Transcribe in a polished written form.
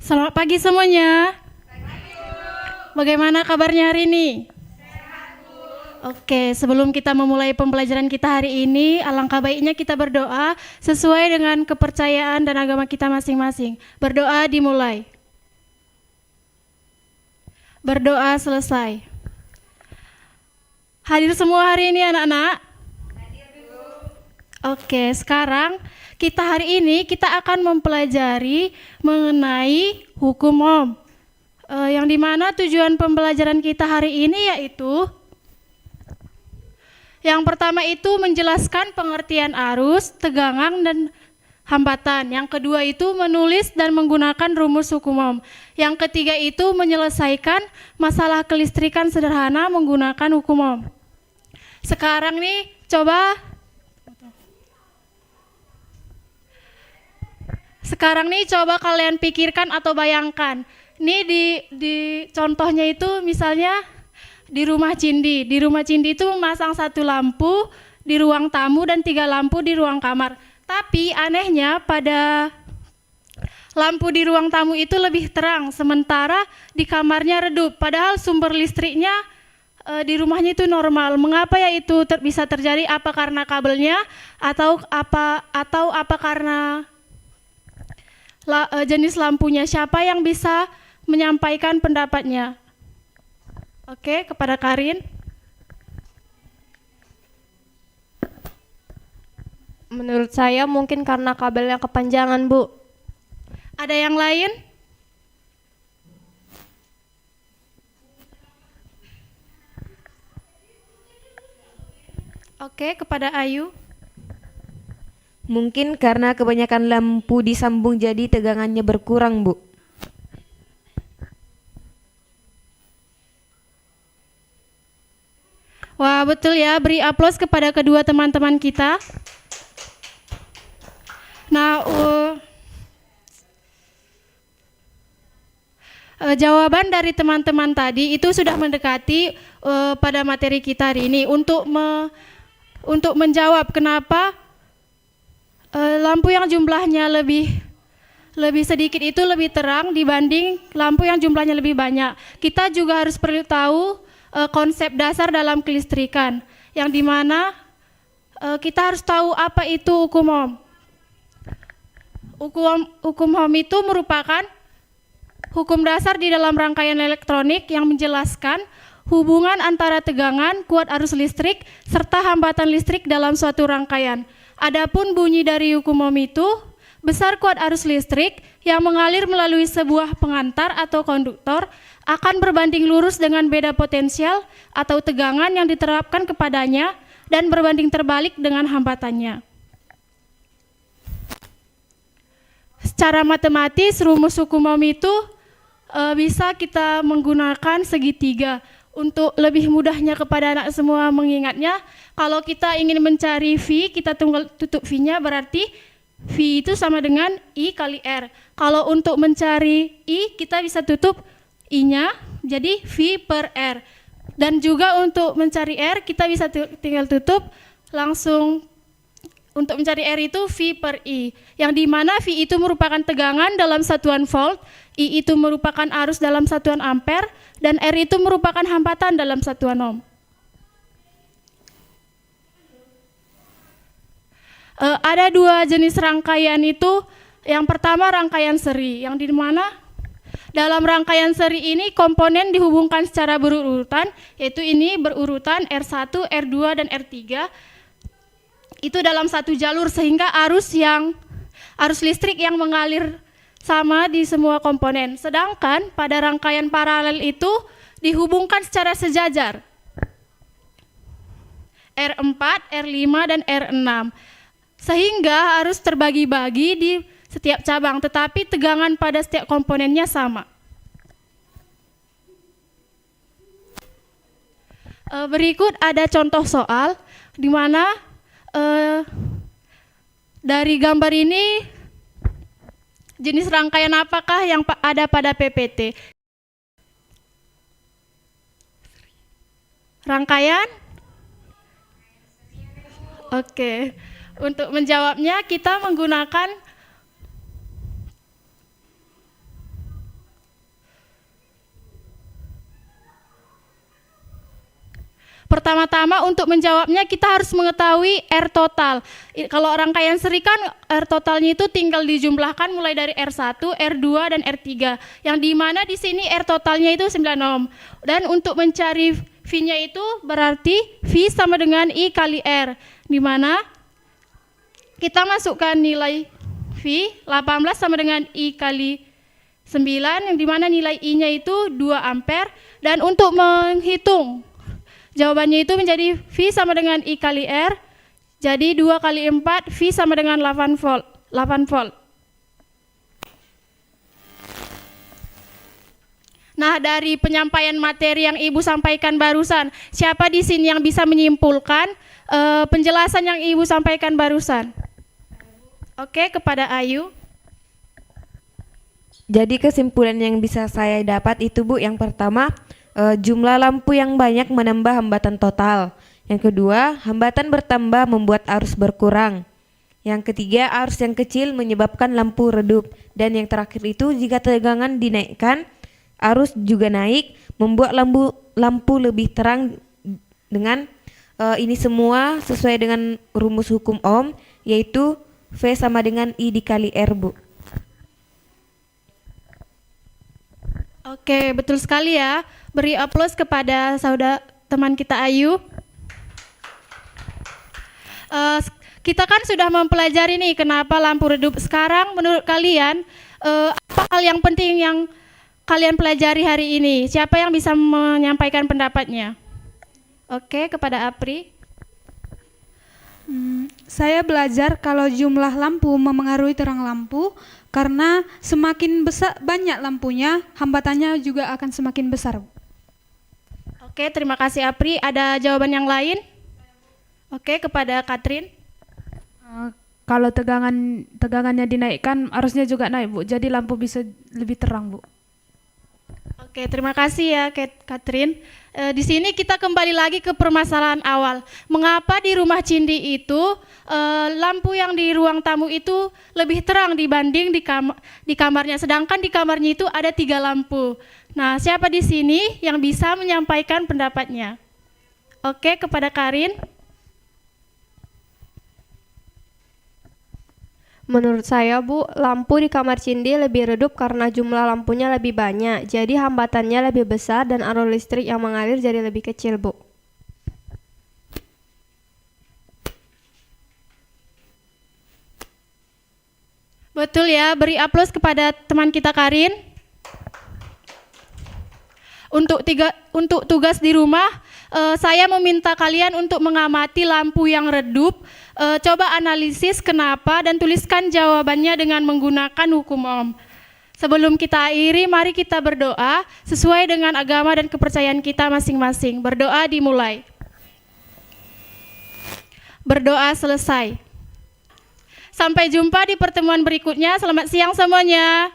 Selamat pagi semuanya. Bagaimana kabarnya hari ini? Oke, sebelum kita memulai pembelajaran kita hari ini, alangkah baiknya kita berdoa sesuai dengan kepercayaan dan agama kita masing-masing. Berdoa dimulai. Berdoa selesai. Hadir semua hari ini anak-anak? Oke, sekarang hari ini kita akan mempelajari mengenai hukum Ohm. Yang dimana tujuan pembelajaran kita hari ini yaitu yang pertama itu menjelaskan pengertian arus, tegangan, dan hambatan. Yang kedua itu menulis dan menggunakan rumus hukum Ohm. Yang ketiga itu menyelesaikan masalah kelistrikan sederhana menggunakan hukum Ohm. Sekarang nih coba kalian pikirkan atau bayangkan. Ini di contohnya itu misalnya di rumah Cindi. Di rumah Cindi itu memasang 1 lampu di ruang tamu dan 3 lampu di ruang kamar. Tapi anehnya pada lampu di ruang tamu itu lebih terang, sementara di kamarnya redup. Padahal sumber listriknya di rumahnya itu normal. Mengapa ya itu bisa terjadi? Apa karena kabelnya atau apa karena jenis lampunya? Siapa yang bisa menyampaikan pendapatnya? Oke, kepada Karin. Menurut saya mungkin karena kabelnya kepanjangan, Bu. Ada yang lain? Oke, kepada Ayu. Mungkin karena kebanyakan lampu disambung jadi tegangannya berkurang, Bu. Wah, betul ya. Beri aplaus kepada kedua teman-teman kita. Nah, jawaban dari teman-teman tadi itu sudah mendekati pada materi kita hari ini. Untuk menjawab kenapa lampu yang jumlahnya lebih sedikit itu lebih terang dibanding lampu yang jumlahnya lebih banyak. Kita juga harus perlu tahu konsep dasar dalam kelistrikan, yang dimana kita harus tahu apa itu hukum Ohm. Hukum Ohm itu merupakan hukum dasar di dalam rangkaian elektronik yang menjelaskan hubungan antara tegangan, kuat arus listrik, serta hambatan listrik dalam suatu rangkaian. Adapun bunyi dari hukum Ohm itu, besar kuat arus listrik yang mengalir melalui sebuah pengantar atau konduktor akan berbanding lurus dengan beda potensial atau tegangan yang diterapkan kepadanya dan berbanding terbalik dengan hambatannya. Secara matematis, rumus hukum Ohm itu bisa kita menggunakan segitiga. Untuk lebih mudahnya kepada anak semua mengingatnya, kalau kita ingin mencari V, kita tutup V-nya, berarti V itu sama dengan I kali R. Kalau untuk mencari I, kita bisa tutup I-nya, jadi V per R. Dan juga untuk mencari R, kita bisa tinggal tutup langsung. Untuk mencari R itu V per I, yang dimana V itu merupakan tegangan dalam satuan volt, I itu merupakan arus dalam satuan ampere, dan R itu merupakan hambatan dalam satuan Ohm. Ada 2 jenis rangkaian itu. Yang pertama rangkaian seri, yang dimana dalam rangkaian seri ini komponen dihubungkan secara berurutan, yaitu ini berurutan R1, R2, dan R3. Itu dalam satu jalur sehingga arus listrik yang mengalir sama di semua komponen. Sedangkan pada rangkaian paralel itu dihubungkan secara sejajar. R4, R5, dan R6. Sehingga harus terbagi-bagi di setiap cabang, tetapi tegangan pada setiap komponennya sama. Berikut ada contoh soal di mana dari gambar ini jenis rangkaian apakah yang ada pada PPT? Rangkaian? Oke. Untuk menjawabnya kita menggunakan Pertama-tama untuk menjawabnya kita harus mengetahui R total. Kalau rangkaian seri kan R totalnya itu tinggal dijumlahkan mulai dari R1, R2 dan R3. Yang di mana di sini R totalnya itu 9 ohm. Dan untuk mencari V-nya itu berarti V sama dengan I kali R. Di mana kita masukkan nilai V 18 sama dengan I kali 9, yang dimana nilai I-nya itu 2 ampere. Dan untuk menghitung jawabannya itu menjadi V sama dengan I kali R. Jadi 2 kali 4 V sama dengan 8 volt. 8 volt. Nah, dari penyampaian materi yang Ibu sampaikan barusan, siapa di sini yang bisa menyimpulkan penjelasan yang Ibu sampaikan barusan? Oke, kepada Ayu. Jadi kesimpulan yang bisa saya dapat itu Bu, yang pertama jumlah lampu yang banyak menambah hambatan total. Yang kedua, hambatan bertambah membuat arus berkurang. Yang ketiga, arus yang kecil menyebabkan lampu redup. Dan yang terakhir itu, jika tegangan dinaikkan, arus juga naik, membuat lampu lebih terang. Dengan ini semua sesuai dengan rumus hukum Ohm, yaitu V sama dengan I dikali R, Bu. Oke, betul sekali ya. Beri aplaus kepada saudara teman kita Ayu. Kita kan sudah mempelajari nih kenapa lampu redup. Sekarang menurut kalian apa hal yang penting yang kalian pelajari hari ini? Siapa yang bisa menyampaikan pendapatnya? Oke, kepada Apri. Saya belajar kalau jumlah lampu memengaruhi terang lampu, karena semakin besar banyak lampunya, hambatannya juga akan semakin besar. Oke, terima kasih Apri. Ada jawaban yang lain? Oke, kepada Katrin. Kalau tegangannya dinaikkan, arusnya juga naik, Bu. Jadi lampu bisa lebih terang, Bu. Oke, terima kasih ya Katrin. Di sini kita kembali lagi ke permasalahan awal. Mengapa di rumah Cindi itu lampu yang di ruang tamu itu lebih terang dibanding di kamarnya, sedangkan di kamarnya itu ada 3 lampu. Nah, siapa di sini yang bisa menyampaikan pendapatnya? Oke, kepada Karin. Menurut saya, Bu, lampu di kamar Cindy lebih redup karena jumlah lampunya lebih banyak. Jadi hambatannya lebih besar dan arus listrik yang mengalir jadi lebih kecil, Bu. Betul ya, beri aplaus kepada teman kita Karin. Untuk tugas di rumah, saya meminta kalian untuk mengamati lampu yang redup. Coba analisis kenapa dan tuliskan jawabannya dengan menggunakan hukum Ohm. Sebelum kita akhiri, mari kita berdoa sesuai dengan agama dan kepercayaan kita masing-masing. Berdoa dimulai. Berdoa selesai. Sampai jumpa di pertemuan berikutnya. Selamat siang semuanya.